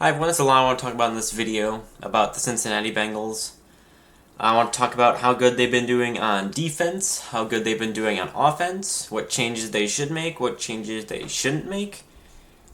Hi everyone, this is Alon. I want to talk about in this video about the Cincinnati Bengals. I want to talk about how good they've been doing on defense, how good they've been doing on offense, what changes they should make, what changes they shouldn't make,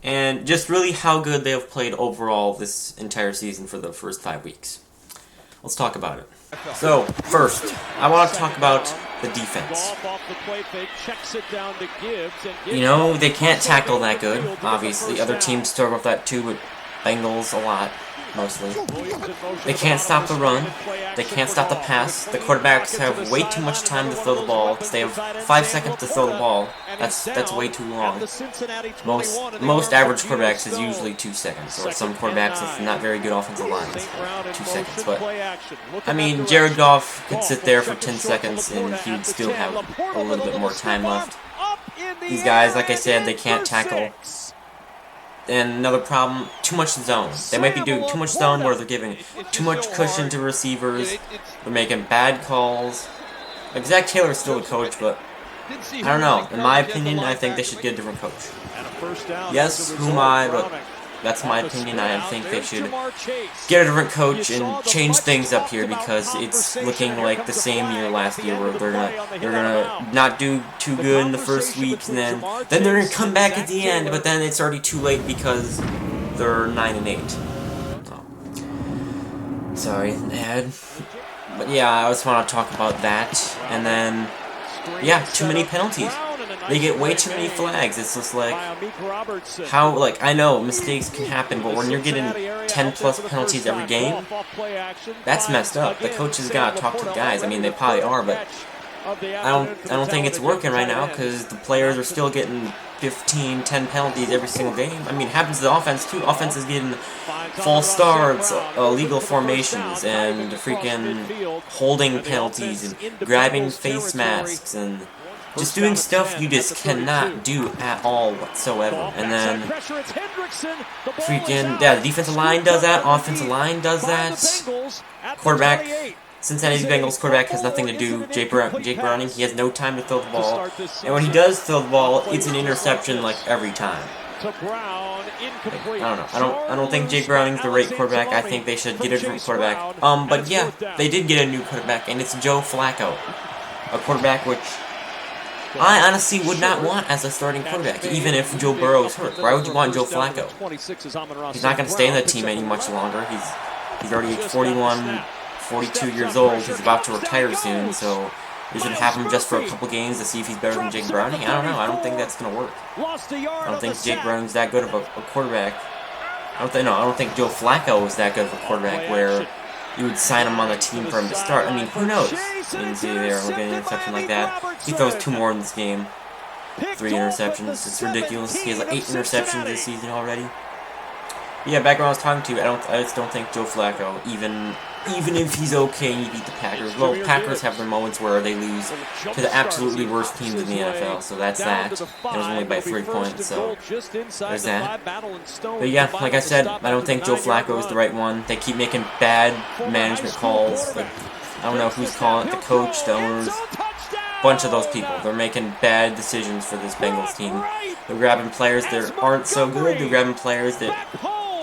and just really how good they have played overall this entire season for the first 5 weeks. Let's talk about it. So, first, I want to talk about the defense. You know, they can't tackle that good, obviously. Other teams struggle with that too, but Bengals a lot, mostly. They can't stop the run. They can't stop the pass. The quarterbacks have way too much time to throw the ball. They have 5 seconds to throw the ball. That's way too long. Most average quarterbacks is usually 2 seconds, or some quarterbacks with not very good offensive lines, 2 seconds. But I mean, Jared Goff could sit there for 10 seconds and he would still have a little bit more time left. These guys, like I said, they can't tackle. And another problem, too much zone. They might be doing too much zone where they're giving too much cushion to receivers. They're making bad calls. Like, Zach Taylor's still a coach, but I don't know. In my opinion, I think they should get a different coach. Yes, who am I, but that's my opinion. I think they should get a different coach and change things up here because it's looking like the same year last year where they're gonna not do too good in the first week and then they're gonna come back at the end, but then it's already too late because they're 9-8. Oh. Sorry, Dad. But yeah, I just want to talk about that, and then yeah, too many penalties. They get way too many flags. It's just like, how, like, I know mistakes can happen, but when you're getting 10 plus penalties every game, that's messed up. The coaches gotta talk to the guys. I mean, they probably are, but I don't think it's working right now because the players are still getting 15, 10 penalties every single game. I mean, it happens to the offense too. Offense is getting false starts, illegal formations, and freaking holding penalties, and grabbing face masks, and just doing stuff you just cannot do at all whatsoever. And then freaking, yeah, the defensive line does that, offensive line does that. Quarterback, Cincinnati Bengals quarterback has nothing to do. Jake Browning, he has no time to throw the ball. And when he does throw the ball, it's an interception like every time. Like, I don't think Jake Browning's the right quarterback. I think they should get a different quarterback. But yeah, they did get a new quarterback, and it's Joe Flacco, a quarterback which I honestly would not want as a starting quarterback, even if Joe Burrow is hurt. Why would you want Joe Flacco? He's not going to stay in the team any much longer. He's already 41, 42 years old. He's about to retire soon, so you should have him just for a couple games to see if he's better than Jake Browning. I don't know. I don't think that's going to work. I don't think Jake Browning's that good of a quarterback. I don't think Joe Flacco is that good of a quarterback where you would sign him on the team for him to start. I mean, who knows? You can see there, we'll get an interception like that. He throws 2 more in this game. 3 interceptions. It's ridiculous. He has like 8 interceptions this season already. But yeah, back when I was talking to you, I just don't think Joe Flacco, even if he's okay and he beat the Packers. Well, Packers have their moments where they lose to the absolutely worst teams in the NFL, so that's that. It was only by 3 points, so there's that. But yeah, like I said, I don't think Joe Flacco is the right one. They keep making bad management calls. Like, I don't know who's calling it, the coach, the owners, bunch of those people. They're making bad decisions for this Bengals team. They're grabbing players that aren't so good. They're grabbing players that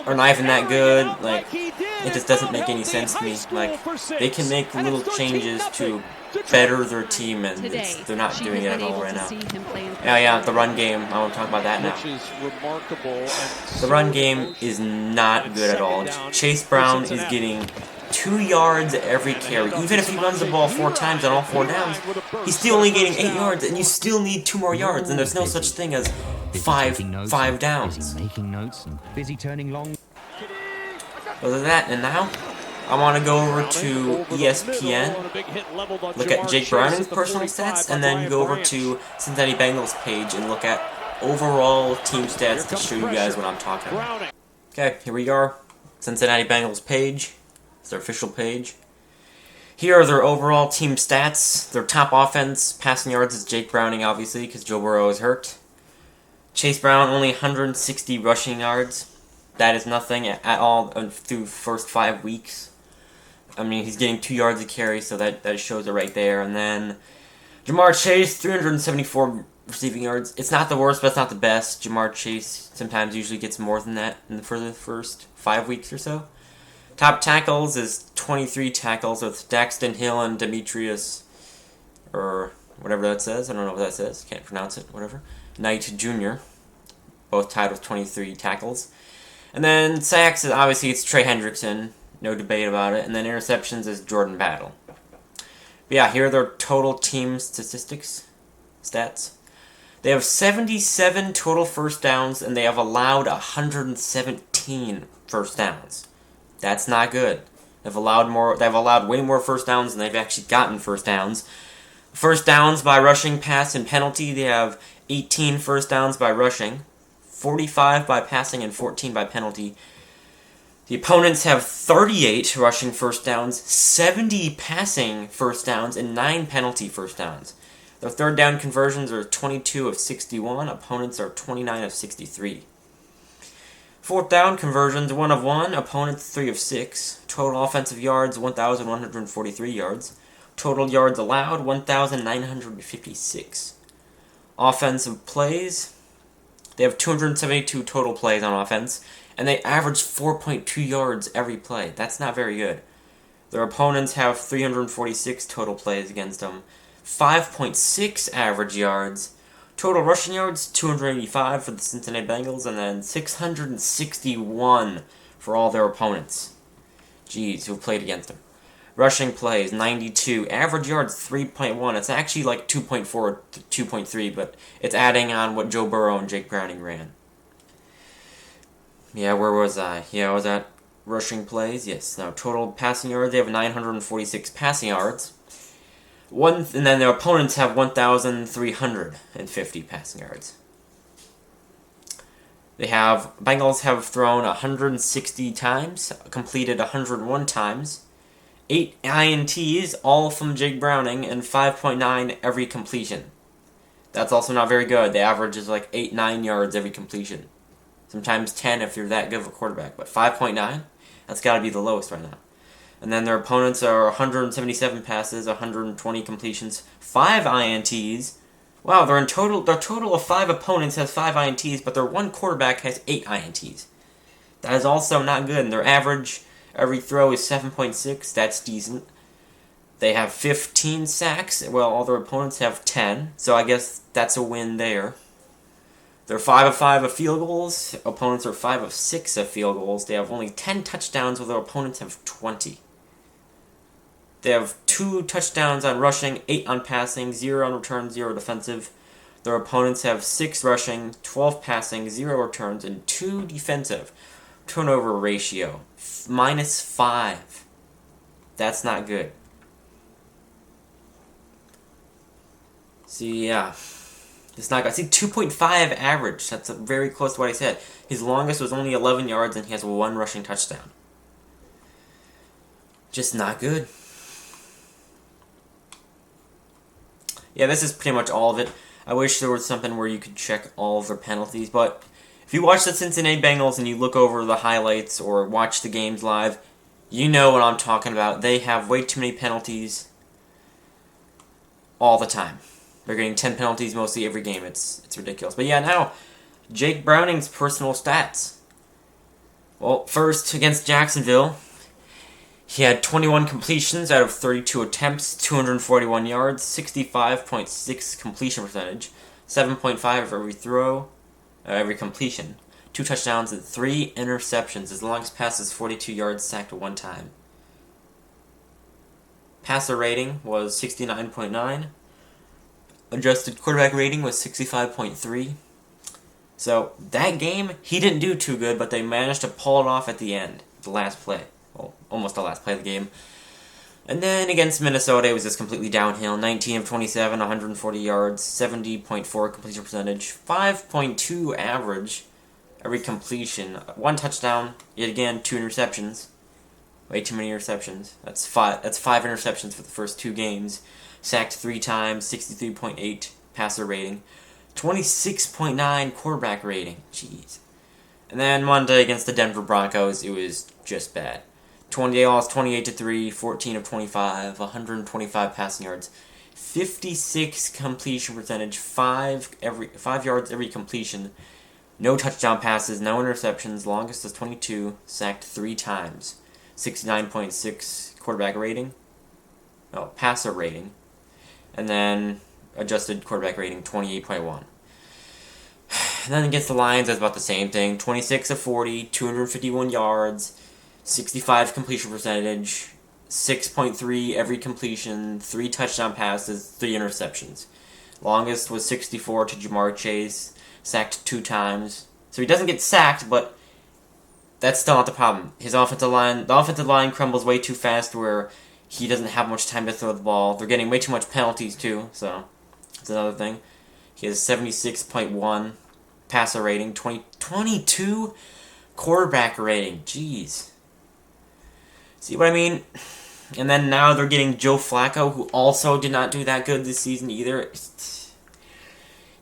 are not even that good. Like, it just doesn't make any sense to me. Like, they can make little changes to better their team, and they're not doing it at all right now. Yeah, the run game. I want to talk about that now. The run game is not good at all. Chase Brown is getting 2 yards every carry. Even if he runs the ball 4 times on all 4 downs, he's still only getting 8 yards, and you still need 2 more yards, and there's no such thing as 5 downs. Other than that, and now, I want to go over to ESPN, look at Jake Browning's personal stats, and then go over to Cincinnati Bengals page and look at overall team stats to show you guys what I'm talking about. Okay, here we are, Cincinnati Bengals page. It's their official page. Here are their overall team stats. Their top offense, passing yards, is Jake Browning, obviously, because Joe Burrow is hurt. Chase Brown, only 160 rushing yards. That is nothing at all through first 5 weeks. I mean, he's getting 2 yards a carry, so that shows it right there. And then Jamar Chase, 374 receiving yards. It's not the worst, but it's not the best. Jamar Chase sometimes usually gets more than that for the first 5 weeks or so. Top tackles is 23 tackles with Daxton Hill and Demetrius, or whatever that says. I don't know what that says. Can't pronounce it. Whatever. Knight Jr. Both tied with 23 tackles. And then sacks, obviously it's Trey Hendrickson. No debate about it. And then interceptions is Jordan Battle. But yeah, here are their total team statistics. Stats. They have 77 total first downs, and they have allowed 117 first downs. That's not good. They've allowed way more first downs than they've actually gotten first downs. First downs by rushing, pass, and penalty, they have 18 first downs by rushing, 45 by passing, and 14 by penalty. The opponents have 38 rushing first downs, 70 passing first downs, and 9 penalty first downs. Their third down conversions are 22 of 61. Opponents are 29 of 63. Fourth down conversions, 1 of 1. Opponents, 3 of 6. Total offensive yards, 1,143 yards. Total yards allowed, 1,956. Offensive plays, they have 272 total plays on offense, and they average 4.2 yards every play. That's not very good. Their opponents have 346 total plays against them. 5.6 average yards. Total rushing yards, 285 for the Cincinnati Bengals, and then 661 for all their opponents. Jeez, who played against them. Rushing plays, 92. Average yards, 3.1. It's actually like 2.4 to 2.3, but it's adding on what Joe Burrow and Jake Browning ran. Yeah, where was I? Yeah, I was at rushing plays. Yes. Now, total passing yards, they have 946 passing yards. And then their opponents have 1,350 passing yards. Bengals have thrown 160 times, completed 101 times, 8 INTs, all from Jake Browning, and 5.9 every completion. That's also not very good. The average is like 8-9 yards every completion. Sometimes 10 if you're that good of a quarterback, but 5.9? That's got to be the lowest right now. And then their opponents are 177 passes, 120 completions, 5 INTs. Wow, their total of 5 opponents has 5 INTs, but their one quarterback has 8 INTs. That is also not good, and their average every throw is 7.6. That's decent. They have 15 sacks, while all their opponents have 10, so I guess that's a win there. They're 5 of 5 of field goals. Opponents are 5 of 6 of field goals. They have only 10 touchdowns, while their opponents have 20. They have 2 touchdowns on rushing, 8 on passing, 0 on return, 0 defensive. Their opponents have 6 rushing, 12 passing, 0 returns, and 2 defensive. Turnover ratio, -5. That's not good. See, yeah. It's not good. See, 2.5 average. That's very close to what I said. His longest was only 11 yards, and he has 1 rushing touchdown. Just not good. Yeah, this is pretty much all of it. I wish there was something where you could check all of their penalties, but if you watch the Cincinnati Bengals and you look over the highlights or watch the games live, you know what I'm talking about. They have way too many penalties all the time. They're getting 10 penalties mostly every game. It's ridiculous. But yeah, now, Jake Browning's personal stats. Well, first, against Jacksonville, he had 21 completions out of 32 attempts, 241 yards, 65.6 completion percentage, 7.5 of every throw, every completion, 2 touchdowns, and 3 interceptions. His longest pass is 42 yards, sacked 1 time. Passer rating was 69.9. Adjusted quarterback rating was 65.3. So, that game, he didn't do too good, but they managed to pull it off at the end, the last play. Well, almost the last play of the game. And then against Minnesota, it was just completely downhill. 19 of 27, 140 yards, 70.4 completion percentage, 5.2 average every completion, 1 touchdown, yet again 2 interceptions. Way too many interceptions. That's 5 interceptions for the first 2 games. Sacked 3 times, 63.8 passer rating, 26.9 quarterback rating. Jeez. And then Monday against the Denver Broncos, it was just bad. They lost 28-3, 14 of 25, 125 passing yards, 56 completion percentage, 5 yards every completion, no touchdown passes, no interceptions, longest is 22, sacked 3 times, 69.6 quarterback rating, passer rating, and then adjusted quarterback rating 28.1. And then against the Lions, that's about the same thing. 26 of 40, 251 yards, 65 completion percentage, 6.3 every completion, 3 touchdown passes, 3 interceptions. Longest was 64 to Jamar Chase, sacked 2 times. So he doesn't get sacked, but that's still not the problem. The offensive line crumbles way too fast where he doesn't have much time to throw the ball. They're getting way too much penalties too, so that's another thing. He has 76.1 passer rating, 22 quarterback rating. Jeez. See what I mean? And then now they're getting Joe Flacco, who also did not do that good this season either. It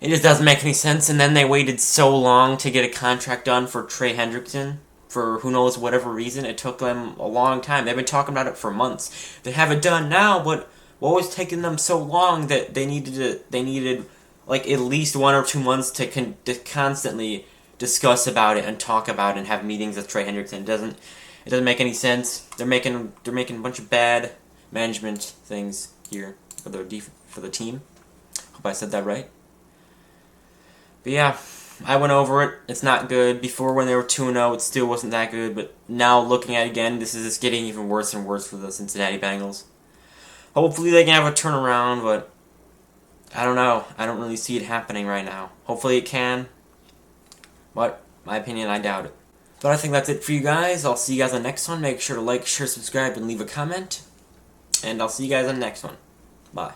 just doesn't make any sense. And then they waited so long to get a contract done for Trey Hendrickson. For who knows whatever reason. It took them a long time. They've been talking about it for months. They have it done now, but what was taking them so long that they needed like at least 1 or 2 months to constantly discuss about it and talk about it and have meetings with Trey Hendrickson. It doesn't make any sense. They're making a bunch of bad management things here for the team. Hope I said that right. But yeah, I went over it. It's not good. Before when they were 2-0, it still wasn't that good. But now looking at it again, this is just getting even worse and worse for the Cincinnati Bengals. Hopefully they can have a turnaround, but I don't know. I don't really see it happening right now. Hopefully it can. But my opinion, I doubt it. But I think that's it for you guys. I'll see you guys on the next one. Make sure to like, share, subscribe, and leave a comment. And I'll see you guys on the next one. Bye.